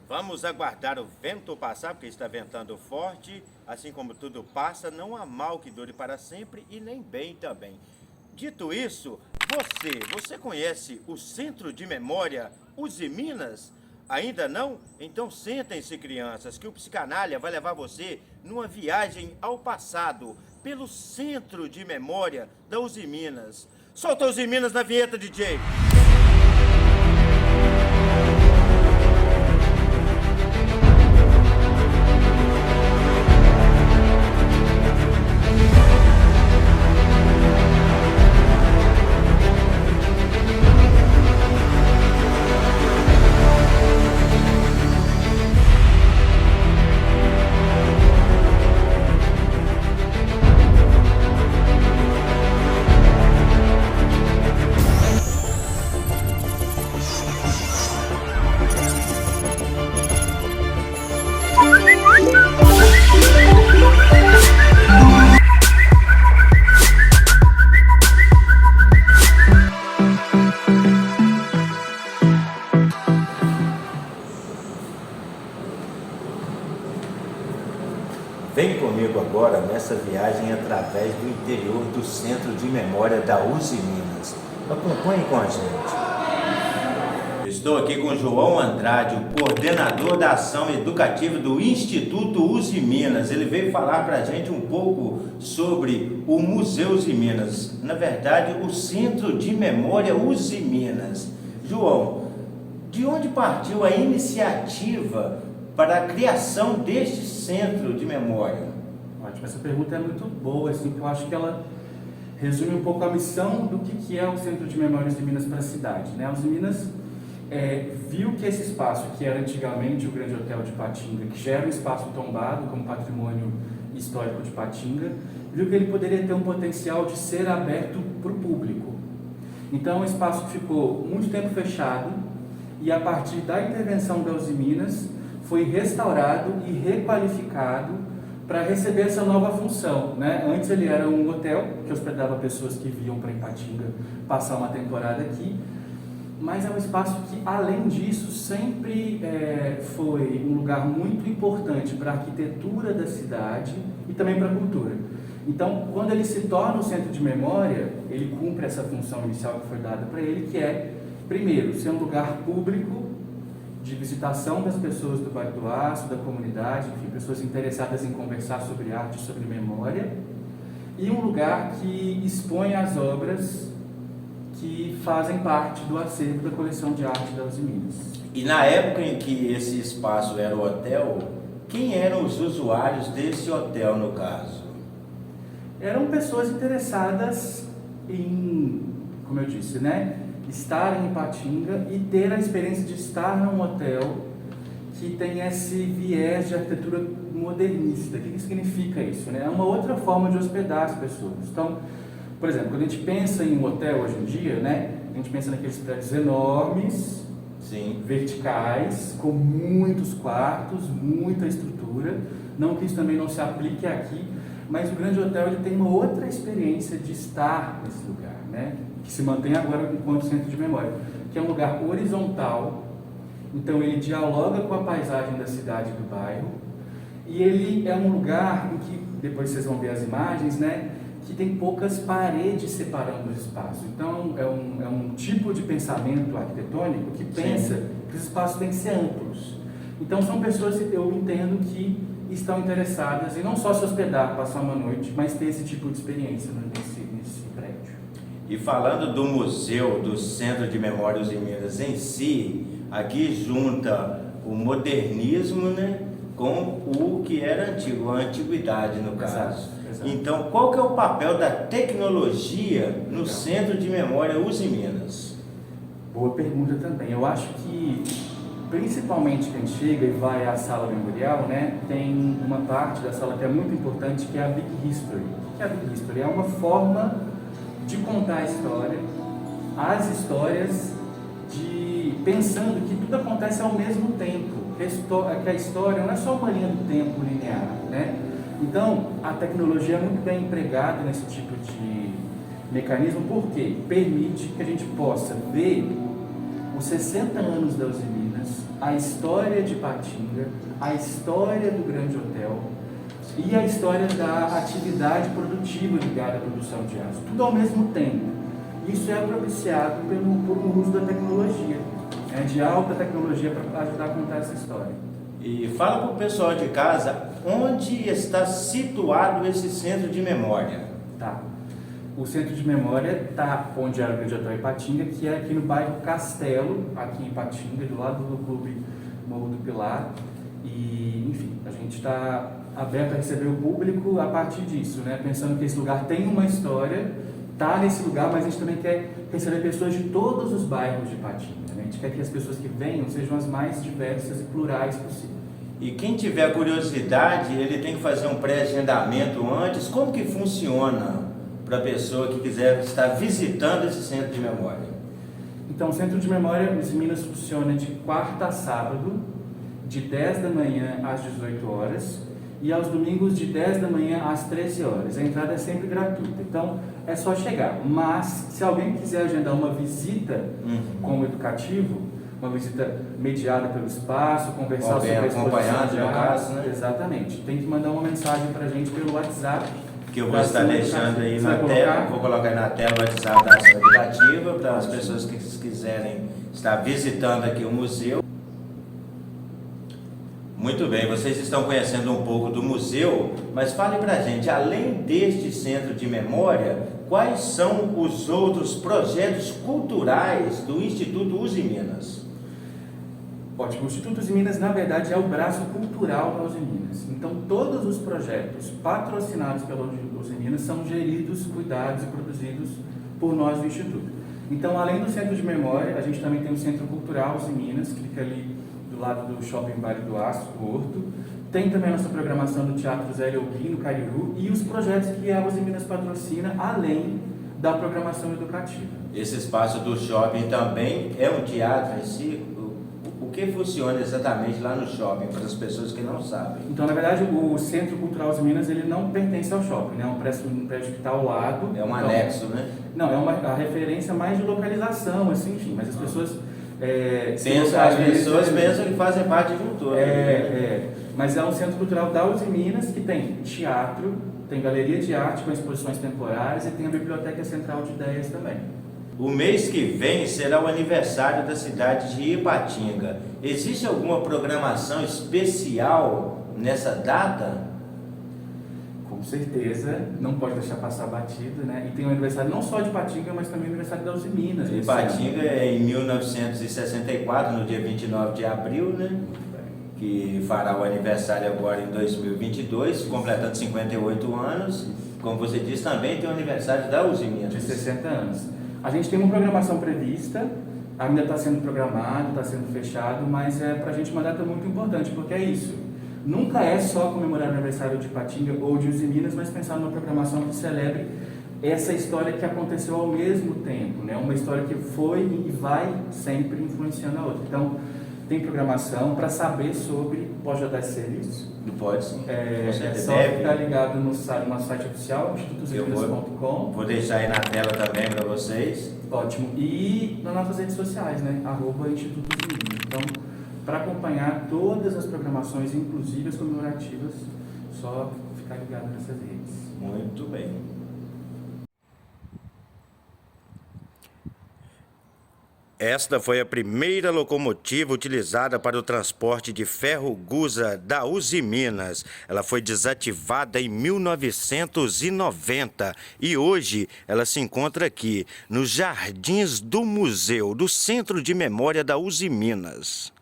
Vamos aguardar o vento passar, porque está ventando forte. Assim como tudo passa, não há mal que dure para sempre e nem bem também. Dito isso, você conhece o Centro de Memória Uzi Minas? Ainda não? Então sentem-se, crianças, que o Psicanalha vai levar você numa viagem ao passado, pelo Centro de Memória da Uzi Minas. Solta Uzi Minas na vinheta, DJ! Vem comigo agora nessa viagem através do interior do Centro de Memória da Uzi Minas. Acompanhe com a gente. Estou aqui com João Andrade, o coordenador da ação educativa do Instituto Uzi Minas. Ele veio falar para a gente um pouco sobre o Museu Uzi Minas. Na verdade, o Centro de Memória Uzi Minas. João, de onde partiu a iniciativa para a criação deste centro de memória? Ótimo, essa pergunta é muito boa, assim, porque eu acho que ela resume um pouco a missão do que é o Centro de Memórias de Minas para a cidade, né? Uzi Minas viu que esse espaço, que era antigamente o Grande Hotel de Patinga, que já era um espaço tombado como patrimônio histórico de Patinga, viu que ele poderia ter um potencial de ser aberto para o público. Então, o espaço ficou muito tempo fechado e, a partir da intervenção da Uzi Minas, foi restaurado e requalificado para receber essa nova função, né? Antes ele era um hotel que hospedava pessoas que vinham para Ipatinga passar uma temporada aqui, mas é um espaço que, além disso, sempre foi um lugar muito importante para a arquitetura da cidade e também para a cultura. Então, quando ele se torna um centro de memória, ele cumpre essa função inicial que foi dada para ele, que é, primeiro, ser um lugar público de visitação das pessoas do Vale do Aço, da comunidade, enfim, pessoas interessadas em conversar sobre arte, sobre memória, e um lugar que expõe as obras que fazem parte do acervo da coleção de arte da Uzi Minas. E na época em que esse espaço era o hotel, quem eram os usuários desse hotel, no caso? Eram pessoas interessadas em, como eu disse, né, estar em Ipatinga e ter a experiência de estar num hotel que tem esse viés de arquitetura modernista. O que significa isso, né? É uma outra forma de hospedar as pessoas. Então, por exemplo, quando a gente pensa em um hotel hoje em dia, né, a gente pensa naqueles prédios enormes, sim, verticais, com muitos quartos, muita estrutura. Não que isso também não se aplique aqui, mas o Grande Hotel ele tem uma outra experiência de estar nesse lugar, né, que se mantém agora enquanto centro de memória, que é um lugar horizontal. Então ele dialoga com a paisagem da cidade e do bairro, e ele é um lugar em que, depois vocês vão ver as imagens, né, que tem poucas paredes separando os espaços. Então é um tipo de pensamento arquitetônico que pensa que os espaços têm que ser amplos. Então são pessoas que eu entendo que estão interessadas em não só se hospedar, passar uma noite, mas ter esse tipo de experiência nesse prédio. E falando do museu, do Centro de Memórias em Minas em si, aqui junta o modernismo, né, com o que era antigo, a antiguidade no caso. Exato. Então, qual que é o papel da tecnologia no Centro de Memória Uzi Minas? Boa pergunta também. Eu acho que, principalmente quem chega e vai à sala memorial, né, tem uma parte da sala que é muito importante, que é a Big History. O que é a Big History? É uma forma de contar a história, as histórias, pensando que tudo acontece ao mesmo tempo, que a história não é só uma linha do tempo linear, né? Então, a tecnologia é muito bem empregada nesse tipo de mecanismo, porque permite que a gente possa ver os 60 anos da Uzi Minas a história de Ipatinga, a história do Grande Hotel e a história da atividade produtiva ligada à produção de aço, tudo ao mesmo tempo. Isso é propiciado por um uso da tecnologia, de alta tecnologia, para ajudar a contar essa história. E fala para o pessoal de casa, onde está situado esse centro de memória? Tá. O centro de memória está onde era o Grande Hotel Ipatinga, que é aqui no bairro Castelo, aqui em Ipatinga, do lado do Clube Morro do Pilar. E, enfim, a gente está aberto a receber o público a partir disso, né? Pensando que esse lugar tem uma história, está nesse lugar, mas a gente também quer receber pessoas de todos os bairros de Ipatinga, né? A gente quer que as pessoas que venham sejam as mais diversas e plurais possível. E quem tiver curiosidade, ele tem que fazer um pré-agendamento antes. Como que funciona para a pessoa que quiser estar visitando esse centro de memória? Então, o Centro de Memória Minas funciona de quarta a sábado, de 10 da manhã às 18 horas e aos domingos de 10 da manhã às 13 horas. A entrada é sempre gratuita, então é só chegar. Mas, se alguém quiser agendar uma visita como educativo, uma visita mediada pelo espaço, conversar sobre a exposição de arte, né? Exatamente. Tem que mandar uma mensagem para a gente pelo WhatsApp. Que eu vou estar deixando aí na tela, vou colocar aí na tela o WhatsApp da ação educativa para as pessoas que quiserem estar visitando aqui o museu. Muito bem, vocês estão conhecendo um pouco do museu, mas fale para a gente, além deste centro de memória, quais são os outros projetos culturais do Instituto Uzi Minas? Ótimo. O Instituto Uzi Minas, na verdade, é o braço cultural da Uzi Minas. Então, todos os projetos patrocinados pela Uzi Minas são geridos, cuidados e produzidos por nós do Instituto. Então, além do Centro de Memória, a gente também tem o Centro Cultural Uzi Minas, que fica ali do lado do Shopping Vale do Aço, o Horto. Tem também a nossa programação do Teatro Zé Leopim, no Cariru, e os projetos que a Uzi Minas patrocina, além da programação educativa. Esse espaço do shopping também é um teatro em si? O que funciona exatamente lá no shopping, para as pessoas que não sabem? Então, na verdade, o Centro Cultural Uzi Minas, ele não pertence ao shopping, né? É um prédio que está ao lado. É um anexo, né? Não, é a referência mais de localização, assim, enfim, mas as pessoas... as pessoas pensam que fazem parte de um todo. Mas é um centro cultural da Uzi Minas que tem teatro, tem galeria de arte com exposições temporárias e tem a Biblioteca Central de Ideias também. O mês que vem será o aniversário da cidade de Ipatinga. Existe alguma programação especial nessa data? Com certeza, não pode deixar passar batido, né? E tem o aniversário não só de Ipatinga, mas também o aniversário da Uzi Minas. Ipatinga é em 1964, no dia 29 de abril, né? Que fará o aniversário agora em 2022, completando 58 anos. Como você disse, também tem o aniversário da Uzi Minas. De 60 anos. A gente tem uma programação prevista, ainda está sendo programado, está sendo fechado, mas para a gente uma data muito importante, porque é isso. Nunca é só comemorar o aniversário de Ipatinga ou de Uzi Minas, mas pensar numa programação que celebre essa história que aconteceu ao mesmo tempo, né? Uma história que foi e vai sempre influenciando a outra. Então, tem programação para saber sobre, pode já dar esse serviço? Pode sim. É só ficar ligado no nosso site oficial, institutoseminas.com. Vou deixar aí na tela também para vocês. Ótimo. E nas nossas redes sociais, né? @Instituto Uzi Minas. Então, para acompanhar todas as programações, inclusive as comemorativas, só ficar ligado nessas redes. Muito bem. Esta foi a primeira locomotiva utilizada para o transporte de ferro gusa da Uzi Minas. Ela foi desativada em 1990 e hoje ela se encontra aqui, nos jardins do museu, do Centro de Memória da Uzi Minas.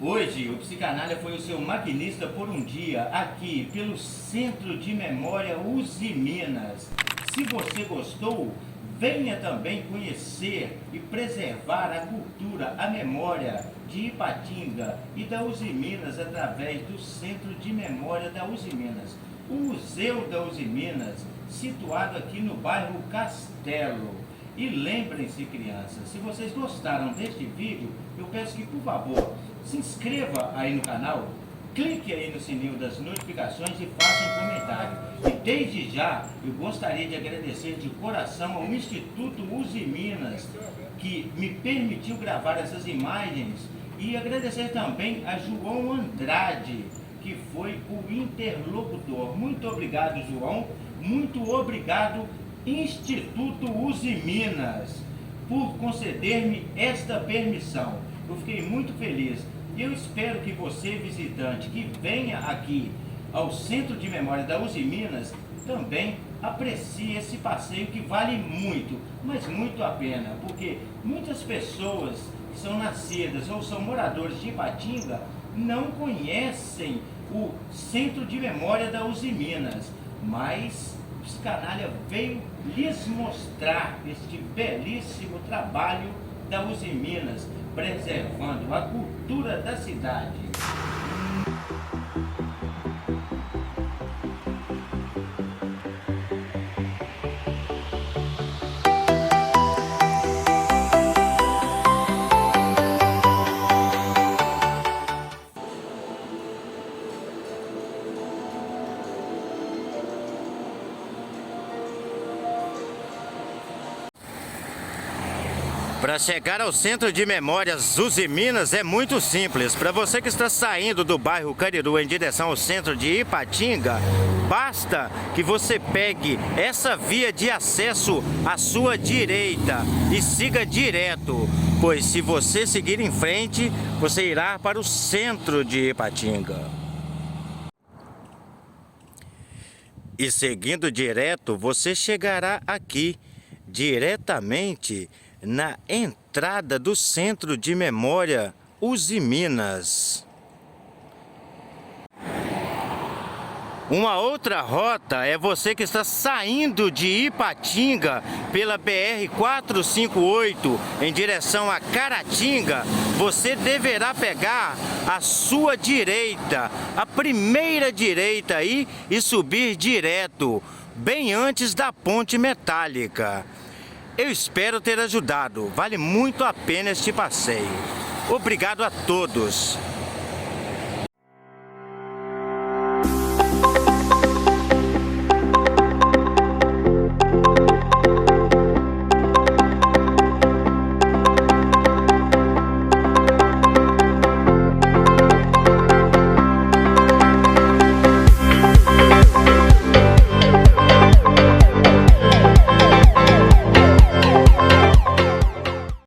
Hoje, o Psicanalha foi o seu maquinista por um dia, aqui pelo Centro de Memória USI Minas. Se você gostou, venha também conhecer e preservar a cultura, a memória de Ipatinga e da USI Minas através do Centro de Memória da USI Minas. O Museu da USI Minas, situado aqui no bairro Castelo. E lembrem-se, crianças, se vocês gostaram deste vídeo, eu peço que, por favor, se inscreva aí no canal, clique aí no sininho das notificações e faça um comentário. E desde já, eu gostaria de agradecer de coração ao Instituto USI Minas, que me permitiu gravar essas imagens, e agradecer também a João Andrade, que foi o interlocutor. Muito obrigado, João. Muito obrigado, Instituto USI Minas, por conceder-me esta permissão. Eu fiquei muito feliz e eu espero que você, visitante, que venha aqui ao Centro de Memória da USI Minas, também aprecie esse passeio que vale muito, mas muito a pena, porque muitas pessoas que são nascidas ou são moradores de Ipatinga não conhecem o Centro de Memória da USI Minas, mas o Psicanalha veio lhes mostrar este belíssimo trabalho da USI Minas, preservando a cultura da cidade. Para chegar ao Centro de Memórias USI Minas é muito simples. Para você que está saindo do bairro Cariru em direção ao centro de Ipatinga, basta que você pegue essa via de acesso à sua direita e siga direto, pois se você seguir em frente, você irá para o centro de Ipatinga. E seguindo direto, você chegará aqui, diretamente na entrada do Centro de Memória USI Minas. Uma outra rota é você que está saindo de Ipatinga pela BR-458 em direção a Caratinga. Você deverá pegar a sua direita, a primeira direita aí, e subir direto, bem antes da ponte metálica. Eu espero ter ajudado, vale muito a pena este passeio. Obrigado a todos.